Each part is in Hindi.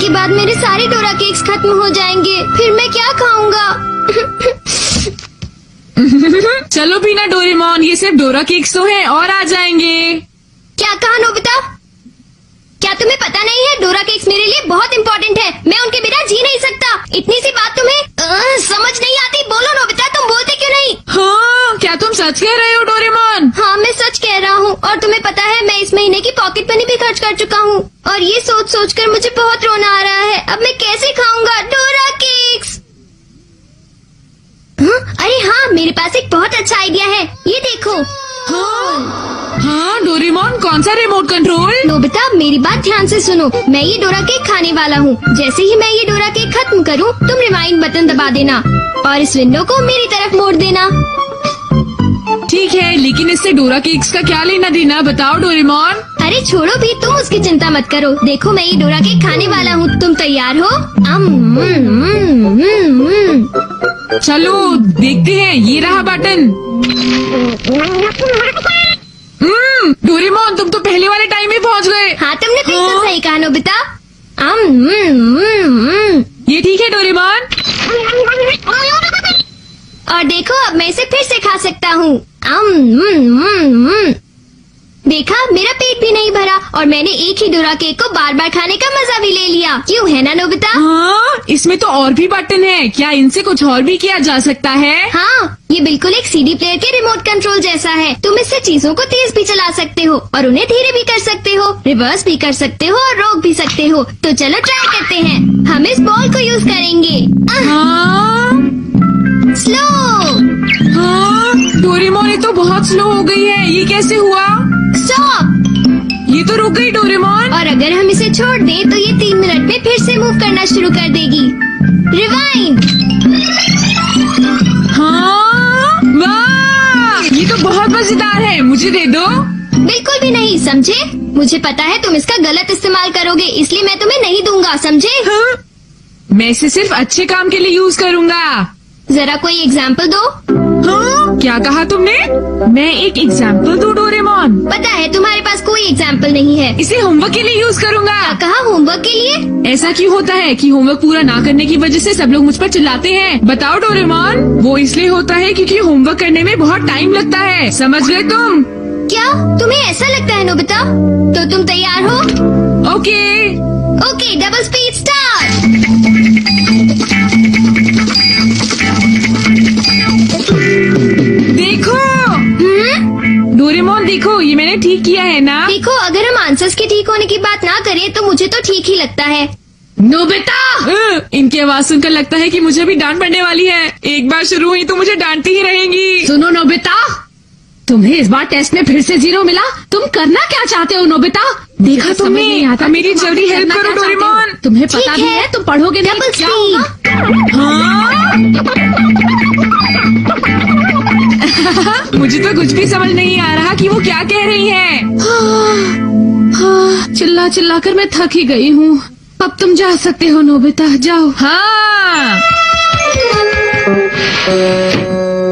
के बाद मेरे सारे डोरा केक्स खत्म हो जाएंगे, फिर मैं क्या खाऊंगा? चलो बिना डोरेमोन, ये सिर्फ डोरा केक्स तो है और आ जाएंगे। क्या कहा नोबिता? क्या तुम्हें पता नहीं है डोरा केक्स मेरे लिए बहुत इम्पोर्टेंट है, मैं उनके बिना जी नहीं सकता। इतनी सी बात तुम्हें समझ नहीं आती? बोलो नोबिता, तुम बोलते क्यों नहीं? हाँ, क्या तुम सच कह रहे हो डोरेमोन? हाँ, मैं सच कह रहा हूँ। और तुम्हें पता है मैं इस महीने की पॉकेट मनी भी खर्च कर चुका हूँ, और ये सोच सोच कर मुझे बहुत रोना आ रहा है। अब मैं कैसे खाऊंगा डोरा केक्स? अरे हाँ, मेरे पास एक बहुत अच्छा आइडिया है, ये देखो। हाँ डोरेमोन, कौन सा रिमोट कंट्रोल? नोबिता मेरी बात ध्यान से सुनो, मैं ये डोरा केक खाने वाला हूँ। जैसे ही मैं ये डोरा केक खत्म करूँ, तुम रिवाइंड बटन दबा देना और इस विंडो को मेरी तरफ मोड़ देना। ठीक है, लेकिन इससे डोरा केक्स का क्या लेना देना, बताओ डोरेमोन। अरे छोड़ो भी, तुम उसकी चिंता मत करो। देखो मैं ये डोरा केक खाने वाला हूँ, तुम तैयार हो? चलो देखते हैं, ये रहा बटन। डोरेमोन, तुम तो पहले वाले टाइम में पहुँच गए। हाँ, तुमने बिल्कुल सही कहा नोबिता। ये ठीक है डोरेमोन। और देखो अब मैं इसे फिर से खा सकता हूँ। देखा, मेरा पेट भी नहीं भरा और मैंने एक ही डोरा केक को बार बार खाने का मजा भी ले लिया। क्यों, है ना नोबिता? हाँ, इसमें तो और भी बटन है, क्या इनसे कुछ और भी किया जा सकता है? हाँ, ये बिल्कुल एक सीडी प्लेयर के रिमोट कंट्रोल जैसा है। तुम इससे चीजों को तेज भी चला सकते हो और उन्हें धीरे भी कर सकते हो, रिवर्स भी कर सकते हो और रोक भी सकते हो। तो चलो ट्राई करते हैं। हम इस बॉल को यूज करेंगे। स्लो। हाँ, डोरेमोन ये तो बहुत स्लो हो गई है, ये कैसे हुआ? स्टॉप। ये तो रुक गई डोरेमोन। और अगर हम इसे छोड़ दें तो ये 3 मिनट में फिर से मूव करना शुरू कर देगी। रिवाइंड। हाँ, वाह, ये तो बहुत मजेदार है, मुझे दे दो। बिल्कुल भी नहीं, समझे? मुझे पता है तुम इसका गलत इस्तेमाल करोगे, इसलिए मैं तुम्हें नहीं दूंगा, समझे? हाँ? मैं इसे सिर्फ अच्छे काम के लिए यूज करूँगा। जरा कोई एग्जाम्पल दो। हाँ? क्या कहा तुमने? मैं एक एग्जाम्पल दूं डोरेमोन? पता है तुम्हारे पास कोई एग्जाम्पल नहीं है। इसे होमवर्क के लिए यूज करूँगा। क्या कहा, होमवर्क के लिए? ऐसा क्यों होता है कि होमवर्क पूरा ना करने की वजह से सब लोग मुझ पर चिल्लाते हैं? बताओ डोरेमोन। वो इसलिए होता है क्योंकि होमवर्क करने में बहुत टाइम लगता है, समझ गए तुम? क्या तुम्हें ऐसा लगता है नोबिता? तो तुम तैयार हो? Okay, double speed start. देखो डोरेमोन, देखो ये मैंने ठीक किया है ना? देखो, अगर हम आंसर्स के ठीक होने की बात ना करें तो मुझे तो ठीक ही लगता है। नोबिता, इनकी आवाज सुनकर लगता है कि मुझे भी डांट पड़ने वाली है। एक बार शुरू हुई तो मुझे डांटती ही रहेंगी। सुनो नोबिता, तुम्हें इस बार टेस्ट में फिर से 0 मिला। तुम करना क्या चाहते हो नोबिता? देखा तुमने? मेरी जल्दी हेल्प करो डोरेमोन। तुम्हें पता ठीक भी है। है तुम पढ़ोगे नहीं, डबल क्या होगा? मुझे तो कुछ भी समझ नहीं आ रहा कि वो क्या कह रही है। चिल्ला चिल्ला कर मैं थक ही गई हूँ। अब तुम जा सकते हो नोबिता, जाओ। हाँ,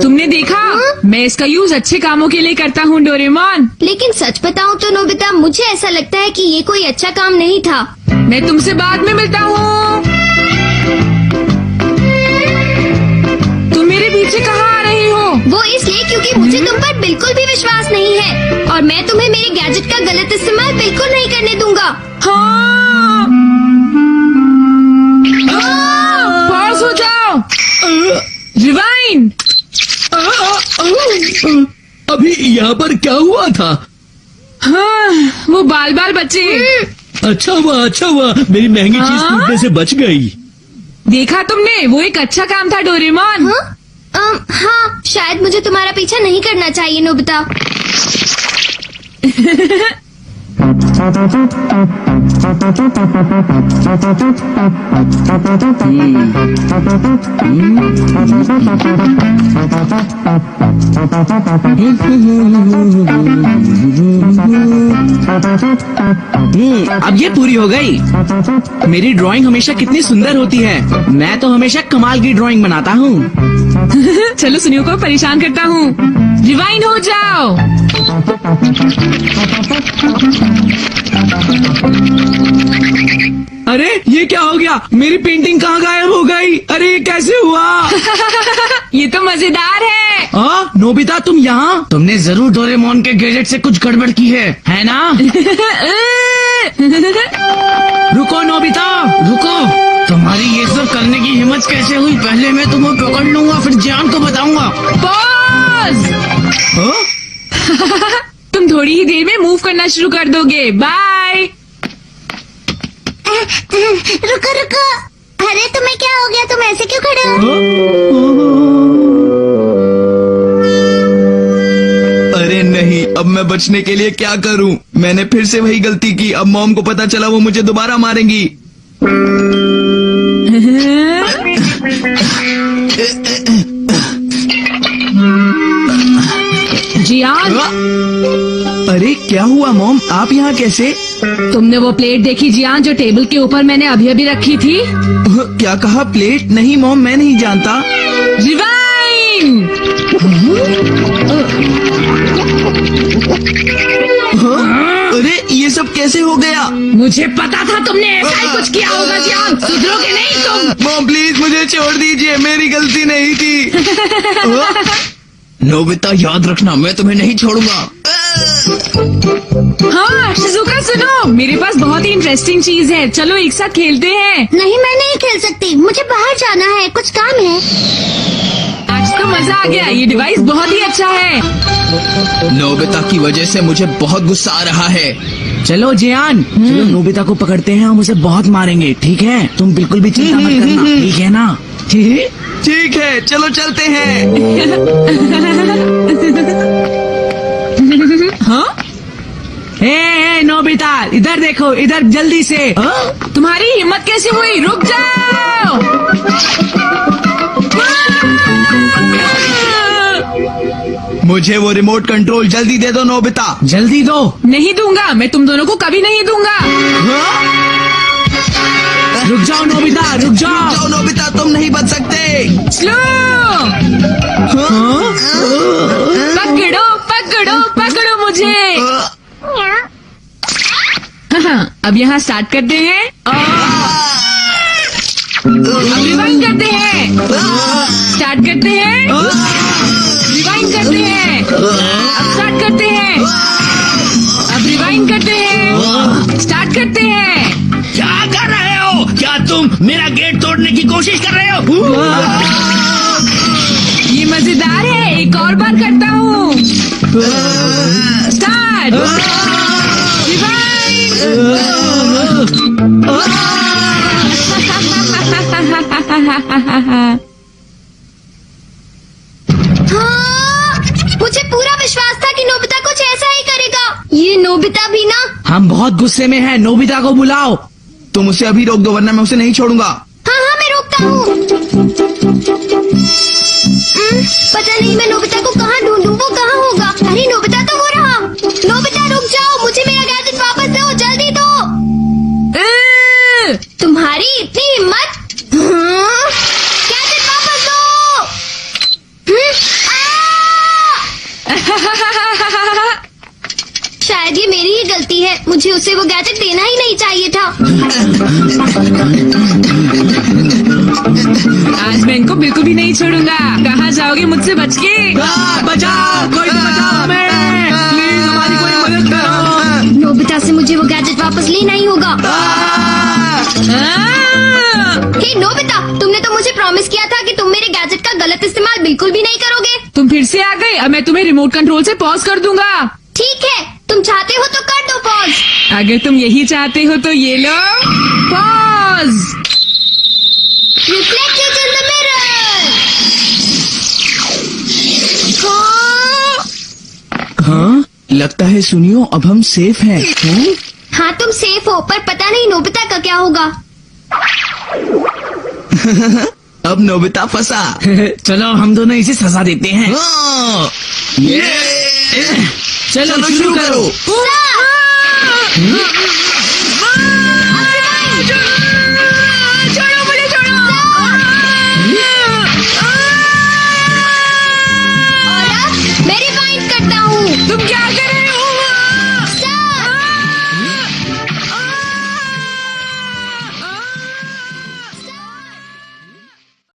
तुमने देखा? मैं इसका यूज अच्छे कामों के लिए करता हूँ डोरेमोन। लेकिन सच बताऊं तो नोबिता, मुझे ऐसा लगता है कि ये कोई अच्छा काम नहीं था। मैं तुमसे बाद में मिलता हूँ। तुम मेरे पीछे कहाँ आ रही हो? वो इसलिए क्योंकि मुझे तुम पर बिल्कुल भी विश्वास नहीं है और मैं तुम्हें मेरे गैजेट का गलत इस्तेमाल बिल्कुल नहीं करने दूंगा। हाँ, पास हो जाओ। रिवाइंड। अभी यहाँ पर क्या हुआ था? हाँ, वो बाल बाल बच्चे। अच्छा हुआ, मेरी महंगी चीज हाँ? टूटने से बच गई। देखा तुमने? वो एक अच्छा काम था डोरेमोन। हाँ, शायद मुझे तुम्हारा पीछा नहीं करना चाहिए नोबिता। अब ये पूरी हो गई। मेरी ड्राइंग हमेशा कितनी सुंदर होती है। मैं तो हमेशा कमाल की ड्राइंग बनाता हूँ। चलो सुनियो को परेशान करता हूँ। रिवाइंड हो जाओ। अरे ये क्या हो गया? मेरी पेंटिंग कहाँ गायब हो गई? अरे ये कैसे हुआ? ये तो मजेदार है। नोबिता तुम यहाँ? तुमने जरूर डोरेमोन के गैजेट से कुछ गड़बड़ की है ना? रुको नोबिता, रुको। तुम्हारी ये सब करने की हिम्मत कैसे हुई? पहले मैं तुम्हें पकड़ लूंगा, फिर जान को बताऊंगा। पॉज। तुम थोड़ी ही देर में मूव करना शुरू कर दोगे। बाय। रुको रुको, अरे तुम्हें क्या हो गया? तुम ऐसे क्यों खड़े हो? अरे नहीं, अब मैं बचने के लिए क्या करूं? मैंने फिर से वही गलती की। अब मॉम को पता चला, वो मुझे दोबारा मारेंगी। जियान, अरे क्या हुआ मॉम, आप यहाँ कैसे? तुमने वो प्लेट देखी जियान जो टेबल के ऊपर मैंने अभी अभी रखी थी? क्या कहा? प्लेट? नहीं मॉम, मैं नहीं जानता। रिवाइंड। अरे ये सब कैसे हो गया? मुझे पता था तुमने ऐसा ही कुछ किया होगा जियान। सुधरोगे नहीं तुम। मॉम प्लीज मुझे छोड़ दीजिए, मेरी गलती नहीं थी। नोबिता याद रखना, मैं तुम्हें नहीं छोड़ूंगा। हाँ शिजुका सुनो, मेरे पास बहुत ही इंटरेस्टिंग चीज है। चलो एक साथ खेलते हैं। नहीं, मैं नहीं खेल सकती, मुझे बाहर जाना है, कुछ काम है। आज तो मजा आ गया, ये डिवाइस बहुत ही अच्छा है। नोबिता की वजह से मुझे बहुत गुस्सा आ रहा है। चलो जियान, चलो नोबिता को पकड़ते हैं, हम उसे बहुत मारेंगे। ठीक है? तुम बिल्कुल भी चिंता मत करना, ठीक है ना? ठीक है, चलो चलते हैं। हाँ? ए नोबिता, इधर देखो, इधर जल्दी से। तुम्हारी हिम्मत कैसे हुई? रुक जाओ। मुझे वो रिमोट कंट्रोल जल्दी दे दो नोबिता। जल्दी दो। नहीं दूंगा, मैं तुम दोनों को कभी नहीं दूंगा। रुक जाओ नोबिता, रुक जाओ। जाओ नोबिता, तुम नहीं बच सकते। स्लो। पकड़ो पकड़ो पकड़ो मुझे। हाँ, अब यहाँ स्टार्ट करते हैं। अब रिवाइंड करते हैं। स्टार्ट करते हैं। रिवाइंड करते हैं। अब स्टार्ट करते हैं। अब रिवाइंड करते हैं। स्टार्ट करते हैं। क्या कर रहे हो? क्या तुम मेरा गेट तोड़ने की कोशिश कर रहे हो? ये मजेदार है, एक और बार करता हूँ। स्टार्ट। रिवाइंड। हाँ, मुझे पूरा विश्वास था कि नोबिता कुछ ऐसा ही करेगा। ये नोबिता भी ना। हम बहुत गुस्से में हैं, नोबिता को बुलाओ। तुम उसे अभी रोक दो, वरना मैं उसे नहीं छोड़ूंगा। हाँ हाँ, मैं रोकता हूँ। पता नहीं मैं नोबिता को कहाँ ढूंढूं, वो कहाँ होगा? अरे नोबिता तो वो रहा। नोबिता रुक जाओ, मुझे मेरा गैजेट वापस दो, जल्दी दो। तुम्हारी इतनी हिम्मत? हाँ? गैजेट वापस दो। शायद ये मेरी ही गलती है, मुझे उसे वो गैजेट देना ही नहीं चाहिए था। आज मैं इनको बिल्कुल भी नहीं छोड़ूंगा। कहाँ जाओगे मुझसे बच के? बचाओ, कोई बचाओ हमें, प्लीज हमारी कोई मदद करो। नोबिता से मुझे वो गैजेट वापस लेना ही होगा। हे नोबिता, तुमने तो मुझे प्रॉमिस किया था कि तुम मेरे गैजेट का गलत इस्तेमाल बिल्कुल भी नहीं करोगे। तुम फिर से आ गए। अब मैं तुम्हें रिमोट कंट्रोल से पॉज कर दूंगा। ठीक है, तुम चाहते हो तो कर दो पॉज। अगर तुम यही चाहते हो तो ये लो pause. Reflected in the mirror. हाँ, लगता है सुनियो, अब हम सेफ हैं। हाँ तुम सेफ हो, पर पता नहीं नोबिता का क्या होगा। अब नोबिता फंसा। चलो हम दोनों इसे सजा देते हैं। हाँ, चलो शुरू करो। छोड़ो मुझे, छोड़ो। और अब मैं रिवाइंड करता हूँ। तुम क्या कर रहे हो